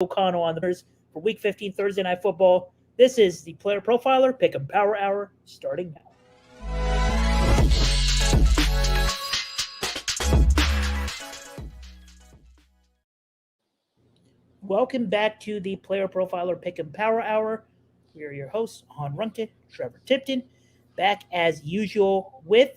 O'Connell on the Bears for Week 15 Thursday Night Football. This is the Player Profiler Pick Em Power Hour starting now. Welcome back to the Player Profiler Pick Em Power Hour. We are your hosts, Ahaan Rungta, Trevor Tipton, back as usual with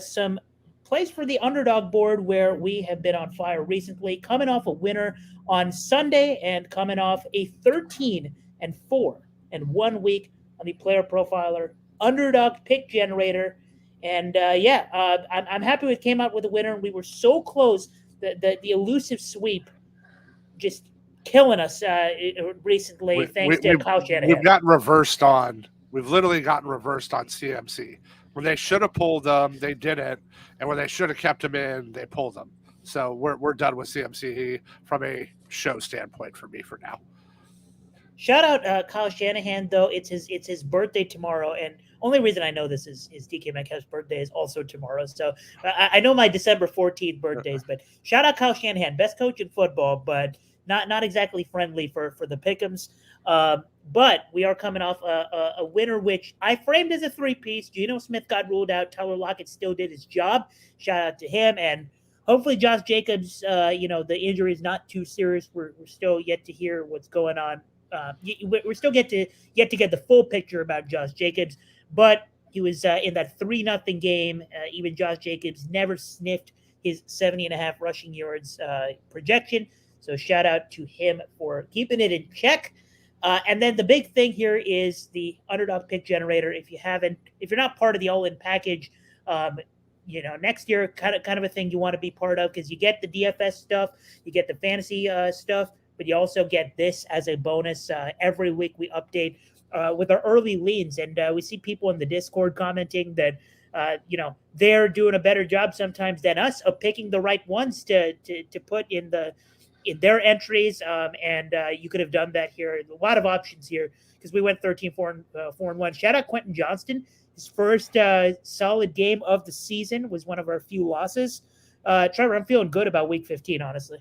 some plays for the Underdog board where we have been on fire recently, coming off a winner on Sunday and coming off a 13-4 and 1 week on the Player Profiler Underdog Pick Generator. And I'm happy we came out with a winner. We were so close. The elusive sweep just killing us recently, thanks to Kyle Shanahan. We've literally gotten reversed on CMC. When they should have pulled them, they didn't, and when they should have kept them in, they pulled them. So we're done with CMC from a show standpoint for me for now. Shout out Kyle Shanahan, though. It's his birthday tomorrow, and only reason I know this is DK Metcalf's birthday is also tomorrow. So I know my December 14th birthdays, but shout out Kyle Shanahan, best coach in football, but not exactly friendly for the Pick'ems. But we are coming off a winner, which I framed as a three-piece. Geno Smith got ruled out. Tyler Lockett still did his job. Shout out to him. And hopefully Josh Jacobs, the injury is not too serious. We're still yet to hear what's going on. We're still yet to get the full picture about Josh Jacobs. But he was in that 3-0 game. Even Josh Jacobs never sniffed his 70.5 rushing yards projection. So shout out to him for keeping it in check. And then the big thing here is the Underdog Pick Generator. If you're not part of the all-in package, next year kind of a thing you want to be part of because you get the DFS stuff, you get the fantasy stuff, but you also get this as a bonus. Every week we update with our early leans, and we see people in the Discord commenting that they're doing a better job sometimes than us of picking the right ones to put in their entries, and you could have done that here. A lot of options here because we went 13-4-1. Shout out Quentin Johnston. His first solid game of the season was one of our few losses. Trevor, I'm feeling good about Week 15, honestly.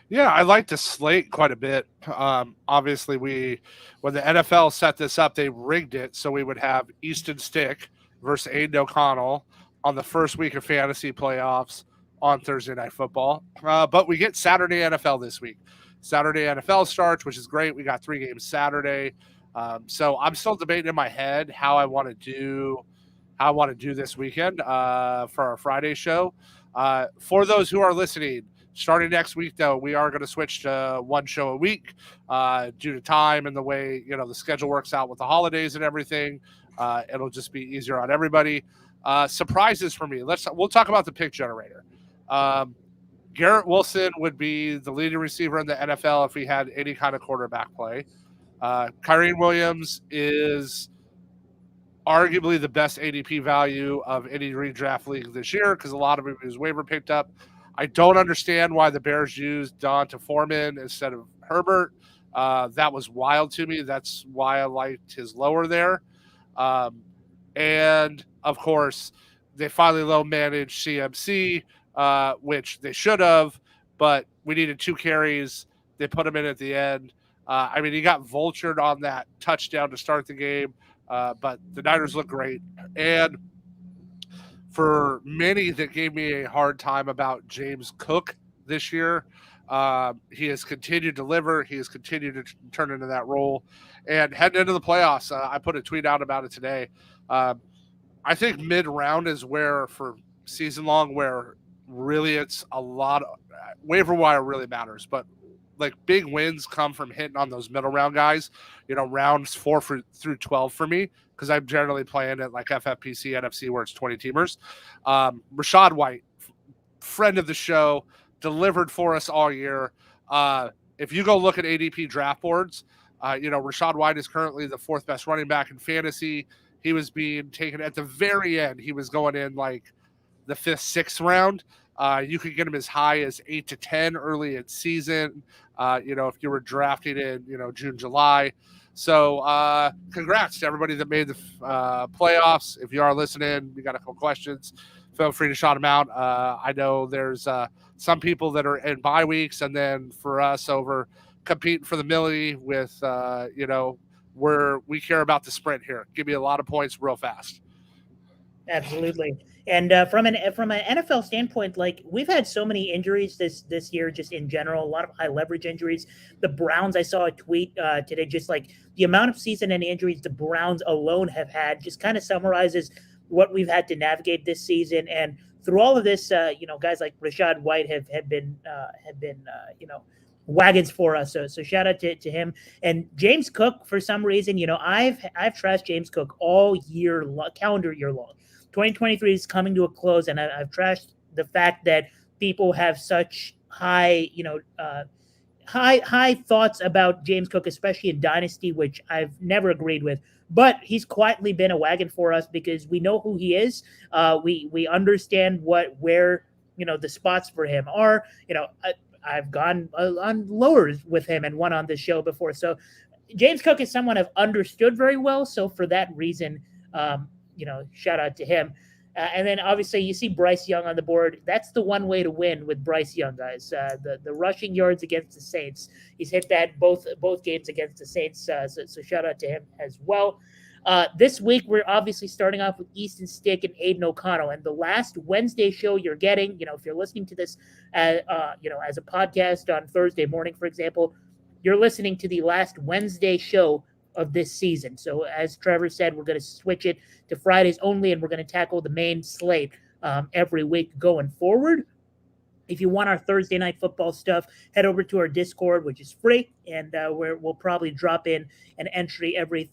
Yeah, I like the slate quite a bit. Obviously, when the NFL set this up, they rigged it so we would have Easton Stick versus Aiden O'Connell on the first week of fantasy playoffs on Thursday Night Football. But we get Saturday NFL this week. Saturday NFL starts, which is great. We got 3 games Saturday. So I'm still debating in my head how I want to do this weekend for our Friday show. For those who are listening, starting next week, though, we are going to switch to one show a week due to time and the way the schedule works out with the holidays and everything. It'll just be easier on everybody. Surprises for me. We'll talk about the pick generator. Garrett Wilson would be the leading receiver in the NFL if he had any kind of quarterback play. Kyren Williams is arguably the best ADP value of any redraft league this year because a lot of it was waiver picked up. I don't understand why the Bears used Donta Foreman instead of Herbert. That was wild to me. That's why I liked his lower there. And, of course, they finally low-managed CMC, which they should have, but we needed 2 carries. They put him in at the end. He got vultured on that touchdown to start the game, but the Niners look great. And for many that gave me a hard time about James Cook this year, he has continued to deliver. He has continued to turn into that role. And heading into the playoffs, I put a tweet out about it today. I think mid-round is where, for season long, where really it's a lot of waiver wire really matters. But like big wins come from hitting on those middle round guys, rounds 4 through 12 for me, because I'm generally playing at like FFPC, NFC, where it's 20 teamers. Rachaad White, friend of the show, delivered for us all year. If you go look at ADP draft boards, Rachaad White is currently the 4th best running back in fantasy. He was being taken at the very end. He was going in like the 5th, 6th round. You could get him as high as 8 to 10 early in season, if you were drafting in, June, July. So congrats to everybody that made the playoffs. If you are listening, we got a couple questions. Feel free to shout them out. I know there's some people that are in bye weeks, and then for us over competing for the millie with, where we care about the sprint here. Give me a lot of points real fast. Absolutely. And from an NFL standpoint, like we've had so many injuries this year, just in general, a lot of high leverage injuries. The Browns, I saw a tweet today, just like the amount of season-ending injuries the Browns alone have had, just kind of summarizes what we've had to navigate this season. And through all of this, guys like Rachaad White have been wagons for us. So shout out to him. And James Cook, for some reason, I've trashed James Cook all year, calendar year long. 2023 is coming to a close, and I've trashed the fact that people have such high thoughts about James Cook, especially in Dynasty, which I've never agreed with. But he's quietly been a wagon for us because we know who he is. We understand where the spots for him are. I've gone on lowers with him and won on this show before. So James Cook is someone I've understood very well. So for that reason, shout out to him. And then obviously you see Bryce Young on the board. That's the one way to win with Bryce Young, guys. The rushing yards against the Saints. He's hit that both games against the Saints. So shout out to him as well. This week, we're obviously starting off with Easton Stick and Aiden O'Connell. And the last Wednesday show you're getting, if you're listening to this, as a podcast on Thursday morning, for example, you're listening to the last Wednesday show of this season. So as Trevor said, we're going to switch it to Fridays only, and we're going to tackle the main slate every week going forward. If you want our Thursday night football stuff, head over to our Discord, which is free, and we'll probably drop in an entry every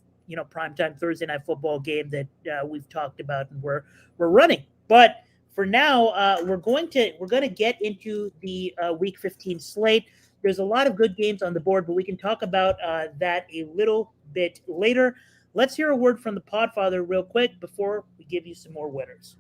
primetime Thursday night football game that we've talked about and we're running. But for now, we're going to get into the Week 15 slate. There's a lot of good games on the board, but we can talk about that a little bit later. Let's hear a word from the Podfather real quick before we give you some more winners.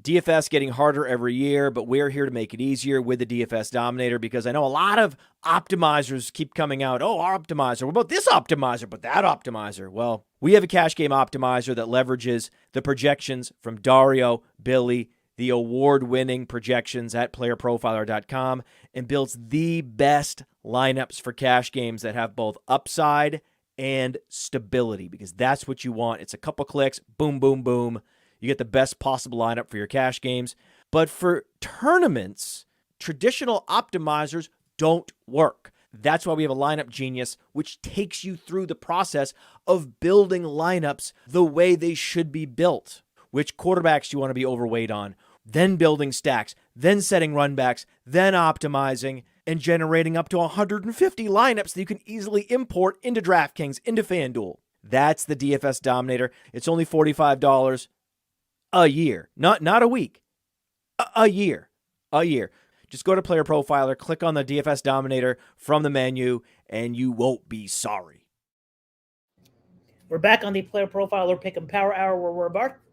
DFS getting harder every year, but we're here to make it easier with the DFS Dominator because I know a lot of optimizers keep coming out. Oh, our optimizer. What about this optimizer? But that optimizer. Well, we have a cash game optimizer that leverages the projections from Dario, Billy, the award-winning projections at PlayerProfiler.com, and builds the best lineups for cash games that have both upside and stability, because that's what you want. It's a couple clicks, boom, boom, boom. You get the best possible lineup for your cash games. But for tournaments, traditional optimizers don't work. That's why we have a Lineup Genius, which takes you through the process of building lineups the way they should be built. Which quarterbacks do you want to be overweight on? Then building stacks, then setting runbacks, then optimizing, and generating up to 150 lineups that you can easily import into DraftKings, into FanDuel. That's the DFS Dominator. It's only $45 a year. Not a week. A year. Just go to Player Profiler, click on the DFS Dominator from the menu, and you won't be sorry. We're back on the Player Profiler Pick Em Hour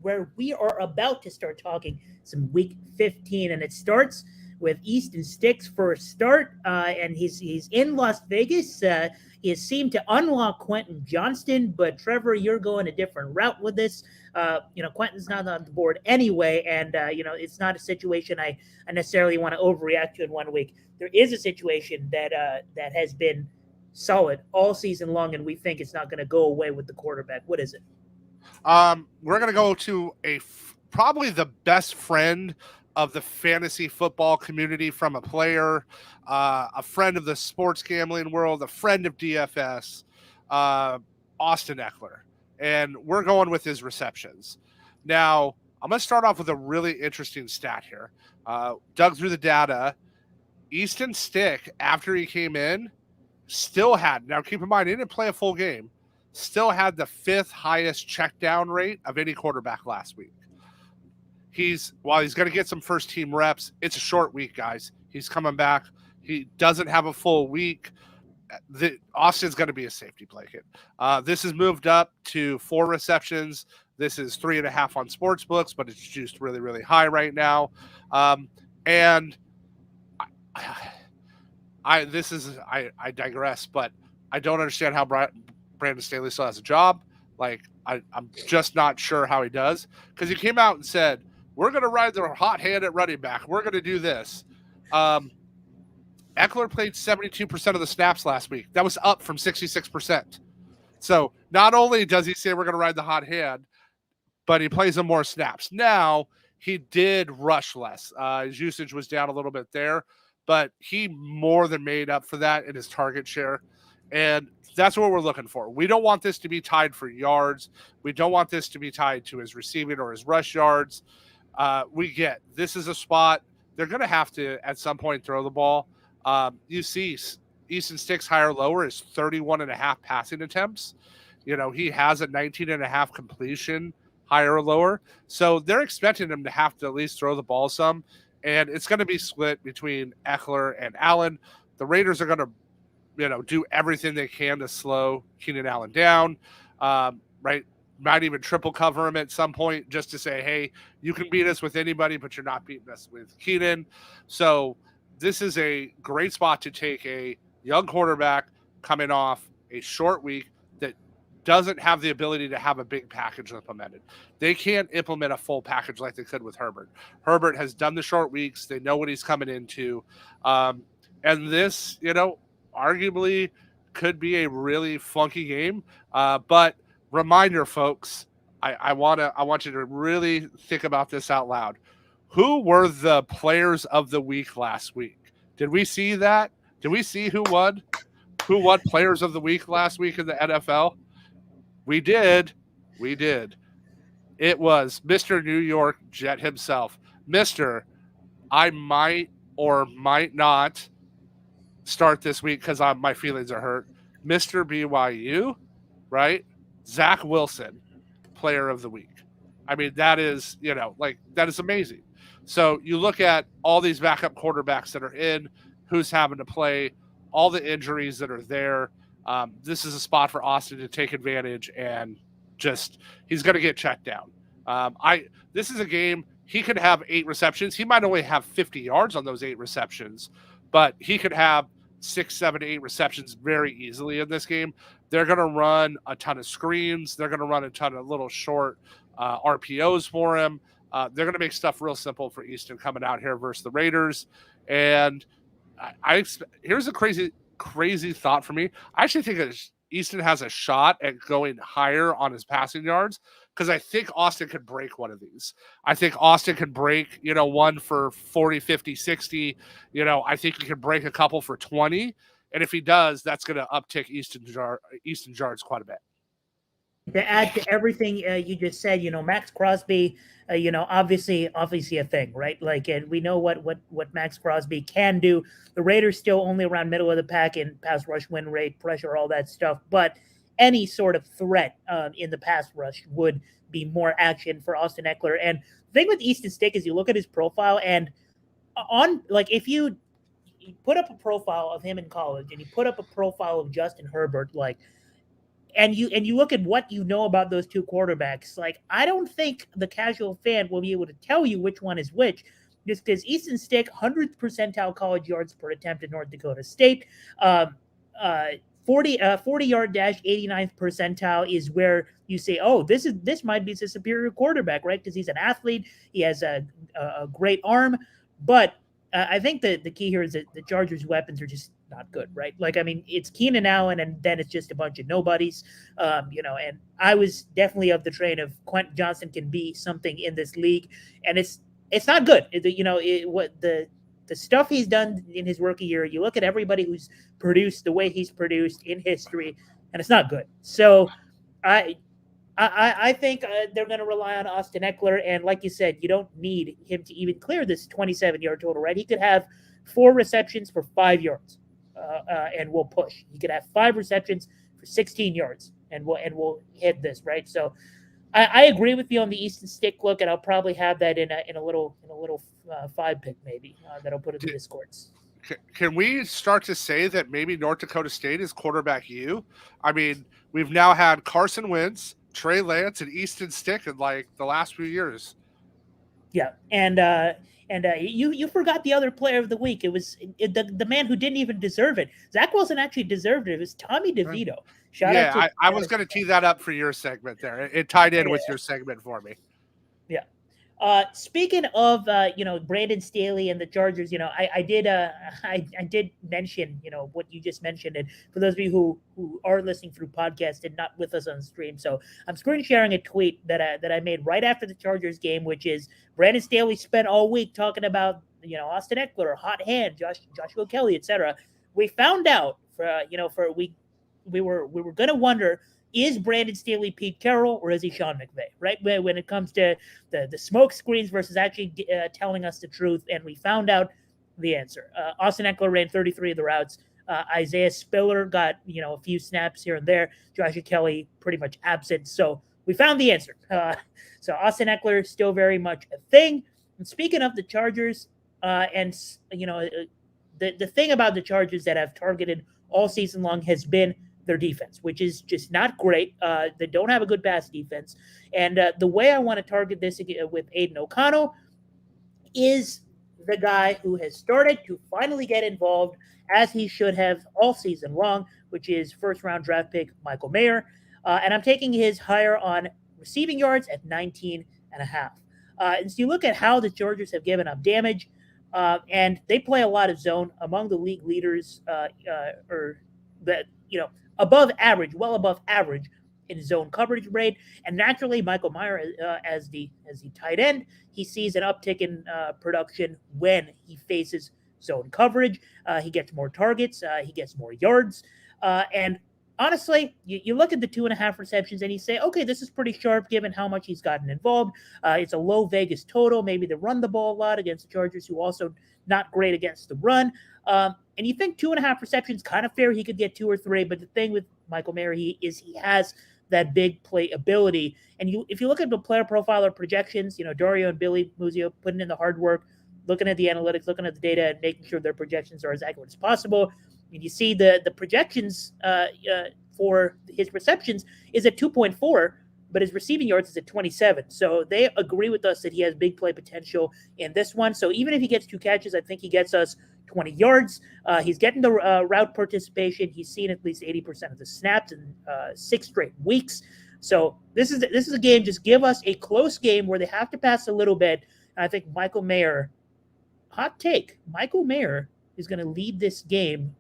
where we are about to start talking some Week 15, and it starts with Easton Sticks for a start, and he's in Las Vegas. He has seemed to unlock Quentin Johnston, but Trevor, you're going a different route with this. Quentin's not on the board anyway, and it's not a situation I necessarily want to overreact to in 1 week. There is a situation that has been solid all season long, and we think it's not going to go away with the quarterback. What is it? We're going to go to probably the best friend of the fantasy football community from a player, a friend of the sports gambling world, a friend of DFS, Austin Ekeler. And we're going with his receptions. Now, I'm going to start off with a really interesting stat here. Dug through the data. Easton Stick, after he came in, still had, now keep in mind, he didn't play a full game, still had the 5th highest check down rate of any quarterback last week. While he's going to get some first team reps, it's a short week, guys. He's coming back. He doesn't have a full week. Austin's going to be a safety blanket. This has moved up to 4 receptions. This is 3.5 on sports books, but it's juiced really, really high right now. And I digress, but I don't understand how Brandon Staley still has a job. I'm just not sure how he does, because he came out and said, we're going to ride the hot hand at running back. We're going to do this. Ekeler played 72% of the snaps last week. That was up from 66%. So not only does he say we're going to ride the hot hand, but he plays him more snaps. Now, he did rush less. His usage was down a little bit there, but he more than made up for that in his target share. And that's what we're looking for. We don't want this to be tied for yards. We don't want this to be tied to his receiving or his rush yards. We get this is a spot they're going to have to at some point throw the ball. You see Easton Stick's higher lower is 31.5 passing attempts. You know, he has a 19.5 completion, higher or lower. So they're expecting him to have to at least throw the ball some. And it's going to be split between Ekeler and Allen. The Raiders are going to, do everything they can to slow Keenan Allen down, right? Might even triple cover him at some point just to say, hey, you can beat us with anybody, but you're not beating us with Keenan. So this is a great spot to take a young quarterback coming off a short week that doesn't have the ability to have a big package implemented. They can't implement a full package like they could with Herbert. Herbert has done the short weeks. They know what he's coming into. And this, arguably could be a really funky game. But reminder, folks, I want you to really think about this out loud. Who were the players of the week last week? Did we see that? Did we see who won? Who won players of the week last week in the NFL? We did. It was Mr. New York Jet himself. Mr. I might or might not start this week because my feelings are hurt. Mr. BYU, right? Zach Wilson, player of the week. I mean, that is, that is amazing. So you look at all these backup quarterbacks that are in, who's having to play, all the injuries that are there. This is a spot for Austin to take advantage and he's going to get checked down. This is a game he could have 8 receptions. He might only have 50 yards on those 8 receptions, but he could have 6, 7, 8 receptions very easily in this game. They're going to run a ton of screens. They're going to run a ton of little short RPOs for him. They're going to make stuff real simple for Easton coming out here versus the Raiders. And here's a crazy thought for me. I actually think Easton has a shot at going higher on his passing yards because I think Austin could break one of these. I think Austin could break, one for 40, 50, 60. I think he could break a couple for 20. And if he does, that's going to uptick Easton's yards quite a bit. To add to everything you just said, Max Crosby, obviously a thing, right? And we know what Max Crosby can do. The Raiders still only around middle of the pack in pass rush win rate, pressure, all that stuff. But any sort of threat in the pass rush would be more action for Austin Ekeler. And the thing with Easton Stick is you look at his profile and if you put up a profile of him in college and you put up a profile of Justin Herbert, and you look at what you know about those two quarterbacks, I don't think the casual fan will be able to tell you which one is which, just because Easton Stick, 100th percentile college yards per attempt at North Dakota State, 40-yard dash, 89th percentile is where you say, oh, this might be a superior quarterback, right? Because he's an athlete, he has a great arm, but I think the key here is that the Chargers' weapons are just not good, right? It's Keenan Allen, and then it's just a bunch of nobodies, and I was definitely of the train of Quentin Johnson can be something in this league, and it's not good. What the stuff he's done in his rookie year, you look at everybody who's produced the way he's produced in history, and it's not good. So I think they're going to rely on Austin Ekeler, and like you said, you don't need him to even clear this 27-yard total, right? He could have 4 receptions for 5 yards, and we'll push. He could have 5 receptions for 16 yards, and we'll hit this, right? So I agree with you on the Easton Stick look, and I'll probably have that in a little 5 pick maybe that I'll put in the Discords. Can we start to say that maybe North Dakota State is quarterback U? I mean, we've now had Carson Wentz, Trey Lance, and Easton Stick in the last few years. Yeah, and you forgot the other player of the week. It was the man who didn't even deserve it. Zach Wilson actually deserved it. It was Tommy DeVito. Shout out to I was going to tee that up for your segment there. It tied in with your segment for me. Yeah. Speaking of Brandon Staley and the Chargers, I did mention what you just mentioned, and for those of you who are listening through podcast and not with us on stream, so I'm screen sharing a tweet that I made right after the Chargers game, which is Brandon Staley spent all week talking about Austin Ekeler, hot hand, Joshua Kelly, etc. We found out we were gonna wonder, is Brandon Staley Pete Carroll or is he Sean McVay, right? When it comes to the smoke screens versus actually telling us the truth, and we found out the answer. Austin Ekeler ran 33 of the routes. Isaiah Spiller got a few snaps here and there. Joshua Kelly pretty much absent. So we found the answer. So Austin Ekeler is still very much a thing. And speaking of the Chargers, the thing about the Chargers that I've targeted all season long has been their defense, which is just not great. They don't have a good pass defense. And the way I want to target this with Aiden O'Connell is the guy who has started to finally get involved, as he should have all season long, which is first-round draft pick Michael Mayer. And I'm taking his higher on receiving yards at 19.5. And so you look at how the Chargers have given up damage, and they play a lot of zone, among the league leaders, above average, well above average in zone coverage rate. And naturally, Michael Mayer, as the tight end, he sees an uptick in production when he faces zone coverage. He gets more targets, he gets more yards, and honestly, you look at the 2.5 receptions and you say, okay, this is pretty sharp given how much he's gotten involved. It's a low Vegas total. Maybe they run the ball a lot against the Chargers, who also not great against the run. And you think 2.5 receptions, kind of fair. He could get 2 or 3. But the thing with Michael Mayer, he has that big play ability. And if you look at the player profiler projections, Dario and Billy Muzio putting in the hard work, looking at the analytics, looking at the data, and making sure their projections are as accurate as possible. And you see the projections for his receptions is at 2.4, but his receiving yards is at 27. So they agree with us that he has big play potential in this one. So even if he gets 2 catches, I think he gets us 20 yards. He's getting the route participation. He's seen at least 80% of the snaps in 6 straight weeks. So this is a game. Just give us a close game where they have to pass a little bit. And I think Michael Mayer, hot take, Michael Mayer is going to lead this game,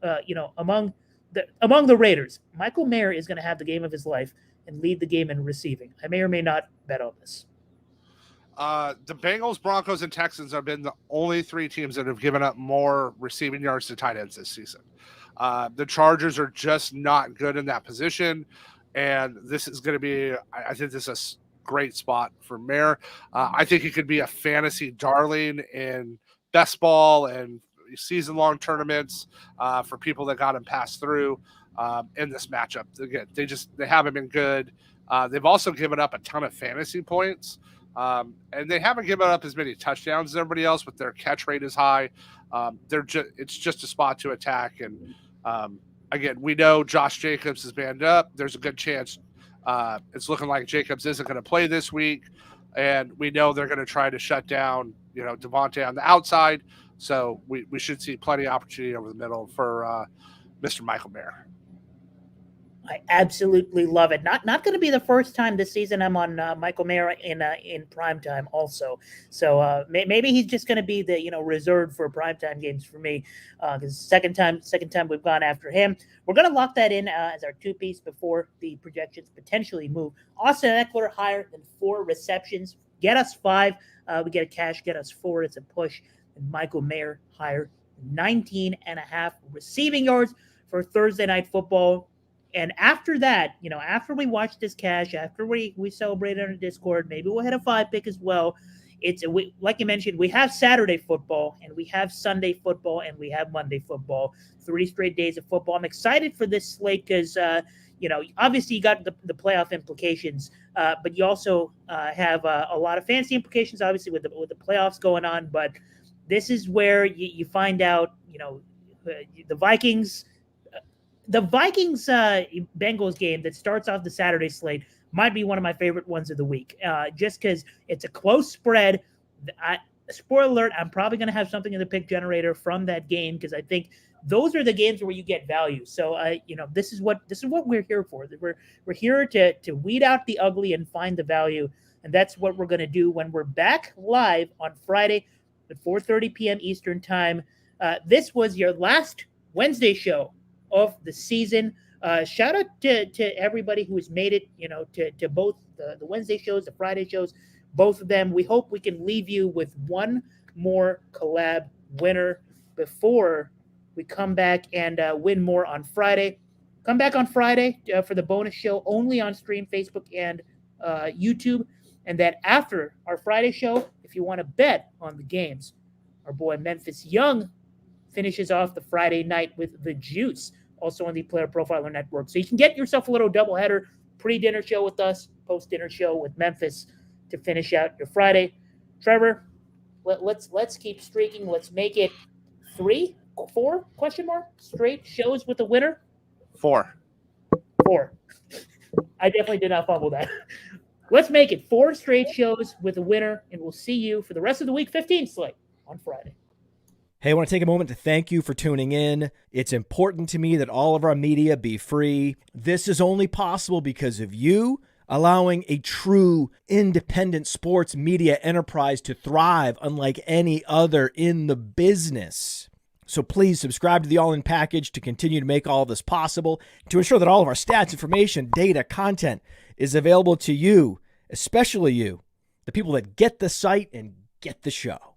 among the Raiders. Michael Mayer is going to have the game of his life and lead the game in receiving. I may or may not bet on this. The Bengals, Broncos, and Texans have been the only 3 teams that have given up more receiving yards to tight ends this season. The Chargers are just not good in that position, and this is going to be, I think this is a great spot for Mayer. I think he could be a fantasy darling in best ball and season-long tournaments for people that got him passed through in this matchup. Again, they haven't been good. They've also given up a ton of fantasy points, and they haven't given up as many touchdowns as everybody else, but their catch rate is high. It's just a spot to attack. And again, we know Josh Jacobs is banged up. There's a good chance it's looking like Jacobs isn't going to play this week, and we know they're going to try to shut down Devontae on the outside. So we should see plenty of opportunity over the middle for Mr. Michael Mayer. I absolutely love it. Not going to be the first time this season I'm on Michael Mayer in primetime also. So maybe he's just going to be the reserved for primetime games for me, because second time we've gone after him. We're going to lock that in as our 2-piece before the projections potentially move. Austin Ekeler higher than 4 receptions. Get us 5. We get a cash. Get us 4. It's a push. And Michael Mayer higher, 19.5 receiving yards for Thursday Night Football. And after that, after we watch this cash, after we celebrate on the Discord, maybe we'll hit a 5 pick as well. Like you mentioned, we have Saturday football, and we have Sunday football, and we have Monday football. 3 straight days of football. I'm excited for this slate because, obviously you got the playoff implications, but you also have a lot of fantasy implications, obviously with the playoffs going on. But this is where you find out, the Vikings. The Vikings Bengals game that starts off the Saturday slate might be one of my favorite ones of the week, just because it's a close spread. Spoiler alert, I'm probably going to have something in the pick generator from that game because I think those are the games where you get value. So, this is what we're here for. We're here to weed out the ugly and find the value. And that's what we're going to do when we're back live on Friday at 4:30 p.m. Eastern time. This was your last Wednesday show of the season. Shout out to everybody who has made it, to both the Wednesday shows, the Friday shows, both of them. We hope we can leave you with one more collab winner before we come back and win more on Friday. Come back on Friday for the bonus show only on stream, Facebook, and YouTube. And that after our Friday show, if you want to bet on the games, our boy Memphis Young finishes off the Friday night with the juice, also on the Player Profiler Network. So you can get yourself a little doubleheader, pre-dinner show with us, post-dinner show with Memphis to finish out your Friday. Trevor, let's keep streaking. Let's make it 3, 4 straight shows with the winner. 4. I definitely did not fumble that. Let's make it 4 straight shows with a winner, and we'll see you for the rest of the Week 15 slate on Friday. Hey, I want to take a moment to thank you for tuning in. It's important to me that all of our media be free. This is only possible because of you, allowing a true independent sports media enterprise to thrive unlike any other in the business. So please subscribe to the All In Package to continue to make all of this possible, to ensure that all of our stats, information, data, content is available to you, especially you, the people that get the site and get the show.